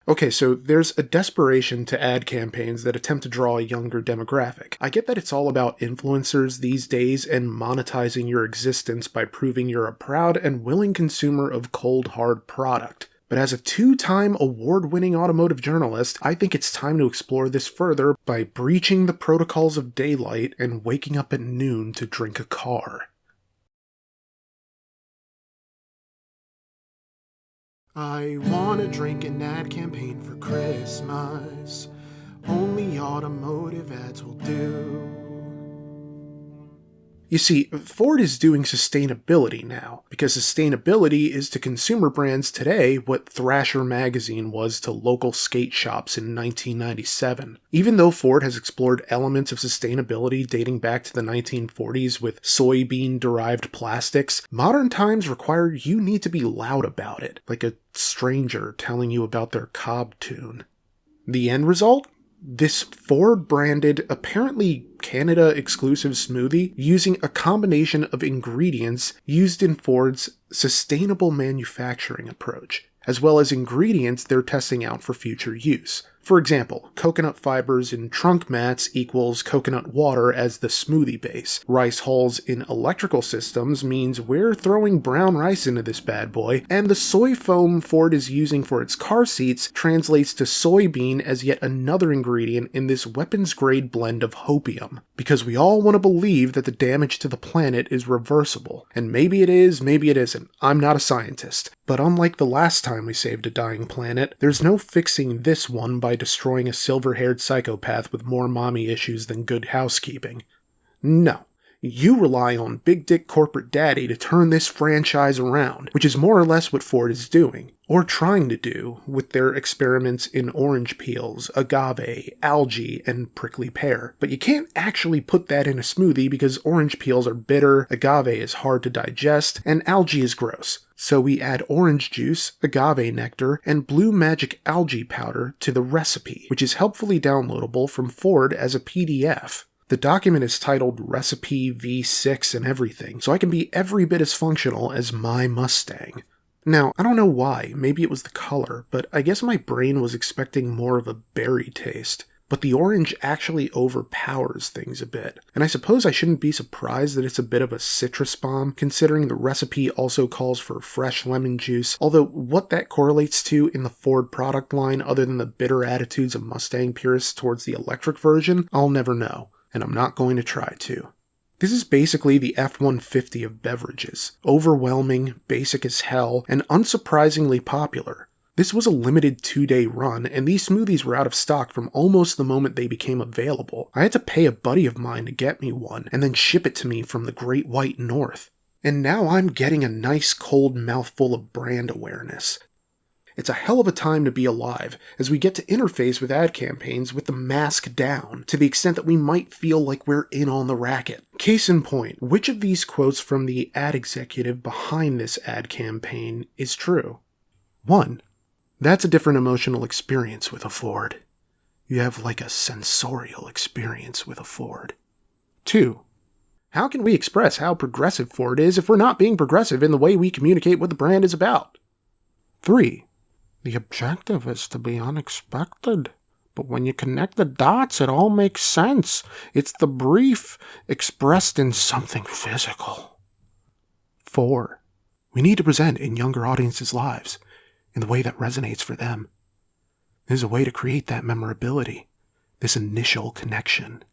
Okay, so there's a desperation to ad campaigns that attempt to draw a younger demographic. I get that it's all about influencers these days and monetizing your existence by proving you're a proud and willing consumer of cold, hard product. But as a 2-time award-winning automotive journalist, I think it's time to explore this further by breaching the protocols of daylight and waking up at noon to drink a car. I wanna drink an ad campaign for Christmas. Only automotive ads will do. You see, Ford is doing sustainability now, because sustainability is to consumer brands today what Thrasher magazine was to local skate shops in 1997. Even though Ford has explored elements of sustainability dating back to the 1940s with soybean-derived plastics, modern times require you need to be loud about it, like a stranger telling you about their Cobb tune. The end result? This Ford-branded, apparently Canada-exclusive smoothie using a combination of ingredients used in Ford's sustainable manufacturing approach, as well as ingredients they're testing out for future use. For example, coconut fibers in trunk mats equals coconut water as the smoothie base. Rice hulls in electrical systems means we're throwing brown rice into this bad boy, and the soy foam Ford is using for its car seats translates to soybean as yet another ingredient in this weapons-grade blend of hopium. Because we all want to believe that the damage to the planet is reversible. And maybe it is, maybe it isn't. I'm not a scientist. But unlike the last time we saved a dying planet, there's no fixing this one by destroying a silver-haired psychopath with more mommy issues than good housekeeping. No. You rely on big dick corporate daddy to turn this franchise around, which is more or less what Ford is doing, or trying to do, with their experiments in orange peels, agave, algae, and prickly pear. But you can't actually put that in a smoothie because orange peels are bitter, agave is hard to digest, and algae is gross. So we add orange juice, agave nectar, and blue magic algae powder to the recipe, which is helpfully downloadable from Ford as a PDF. The document is titled Recipe V6 and everything, so I can be every bit as functional as my Mustang. Now, I don't know why, maybe it was the color, but I guess my brain was expecting more of a berry taste. But the orange actually overpowers things a bit, and I suppose I shouldn't be surprised that it's a bit of a citrus bomb, considering the recipe also calls for fresh lemon juice, although what that correlates to in the Ford product line other than the bitter attitudes of Mustang purists towards the electric version, I'll never know. And I'm not going to try to. This is basically the F-150 of beverages. Overwhelming, basic as hell, and unsurprisingly popular. This was a limited 2-day run, and these smoothies were out of stock from almost the moment they became available. I had to pay a buddy of mine to get me one, and then ship it to me from the Great White North. And now I'm getting a nice cold mouthful of brand awareness. It's a hell of a time to be alive, as we get to interface with ad campaigns with the mask down, to the extent that we might feel like we're in on the racket. Case in point, which of these quotes from the ad executive behind this ad campaign is true? 1. That's a different emotional experience with a Ford. You have like a sensorial experience with a Ford. 2. How can we express how progressive Ford is if we're not being progressive in the way we communicate what the brand is about? 3. The objective is to be unexpected, but when you connect the dots, it all makes sense. It's the brief expressed in something physical. 4. We need to present in younger audiences' lives in the way that resonates for them. There's a way to create that memorability, this initial connection.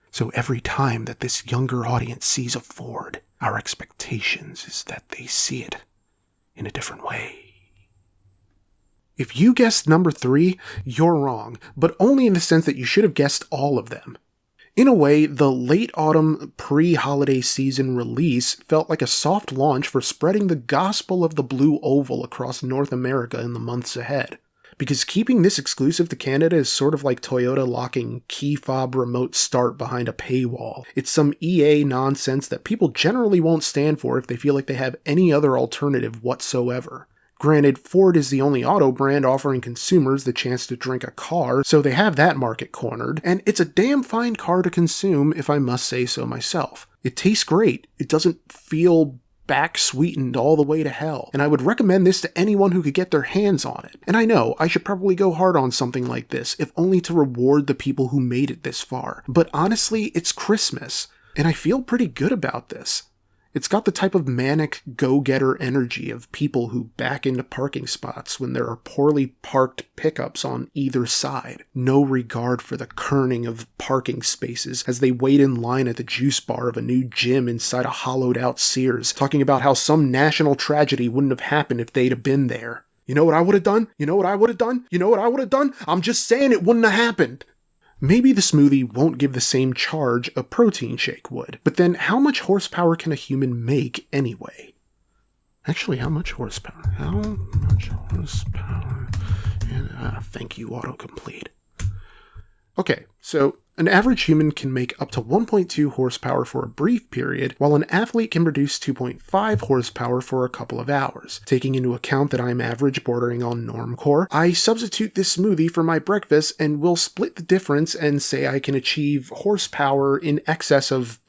So every time that this younger audience sees a Ford, our expectations is that they see it in a different way. If you guessed number 3, you're wrong, but only in the sense that you should have guessed all of them. In a way, the late autumn pre-holiday season release felt like a soft launch for spreading the gospel of the blue oval across North America in the months ahead. Because keeping this exclusive to Canada is sort of like Toyota locking key fob remote start behind a paywall. It's some EA nonsense that people generally won't stand for if they feel like they have any other alternative whatsoever. Granted, Ford is the only auto brand offering consumers the chance to drink a car, so they have that market cornered, and it's a damn fine car to consume if I must say so myself. It tastes great. It doesn't feel back sweetened all the way to hell, and I would recommend this to anyone who could get their hands on it. And I know, I should probably go hard on something like this, if only to reward the people who made it this far. But honestly, it's Christmas, and I feel pretty good about this. It's got the type of manic, go-getter energy of people who back into parking spots when there are poorly parked pickups on either side. No regard for the kerning of parking spaces as they wait in line at the juice bar of a new gym inside a hollowed-out Sears, talking about how some national tragedy wouldn't have happened if they'd have been there. You know what I would have done? You know what I would have done? You know what I would have done? I'm just saying it wouldn't have happened. Maybe the smoothie won't give the same charge a protein shake would, but then how much horsepower can a human make anyway? Actually, how much horsepower? How much horsepower? Thank you, autocomplete. Okay, so an average human can make up to 1.2 horsepower for a brief period, while an athlete can produce 2.5 horsepower for a couple of hours. Taking into account that I'm average bordering on normcore, I substitute this smoothie for my breakfast and will split the difference and say I can achieve horsepower in excess of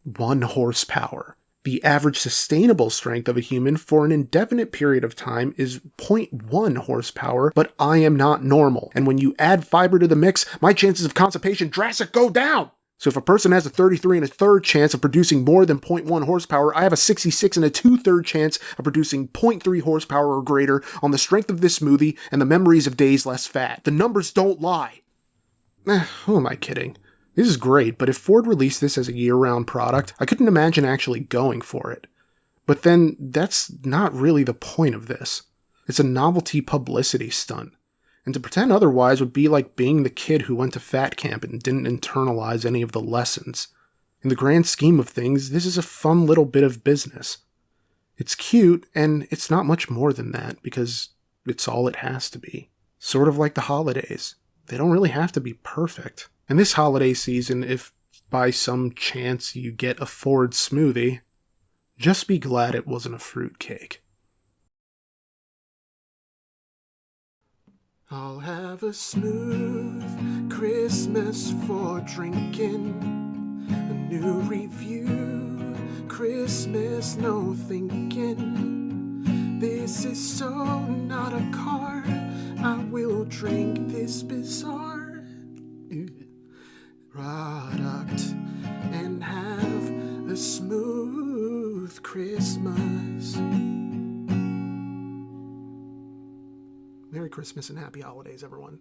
1 horsepower. The average sustainable strength of a human for an indefinite period of time is 0.1 horsepower, but I am not normal, and when you add fiber to the mix, my chances of constipation drastically go down! So if a person has a 33 1/3 chance of producing more than 0.1 horsepower, I have a 66 2/3 chance of producing 0.3 horsepower or greater on the strength of this smoothie and the memories of days less fat. The numbers don't lie. Who am I kidding? This is great, but if Ford released this as a year-round product, I couldn't imagine actually going for it. But then, that's not really the point of this. It's a novelty publicity stunt. And to pretend otherwise would be like being the kid who went to fat camp and didn't internalize any of the lessons. In the grand scheme of things, this is a fun little bit of business. It's cute, and it's not much more than that, because it's all it has to be. Sort of like the holidays. They don't really have to be perfect. And this holiday season, if by some chance you get a Ford smoothie, just be glad it wasn't a fruitcake. I'll have a smooth Christmas for drinking, a new review, Christmas no thinking. This is so not a car, I will drink this bizarre product and have a smooth Christmas. Merry Christmas and happy holidays, everyone.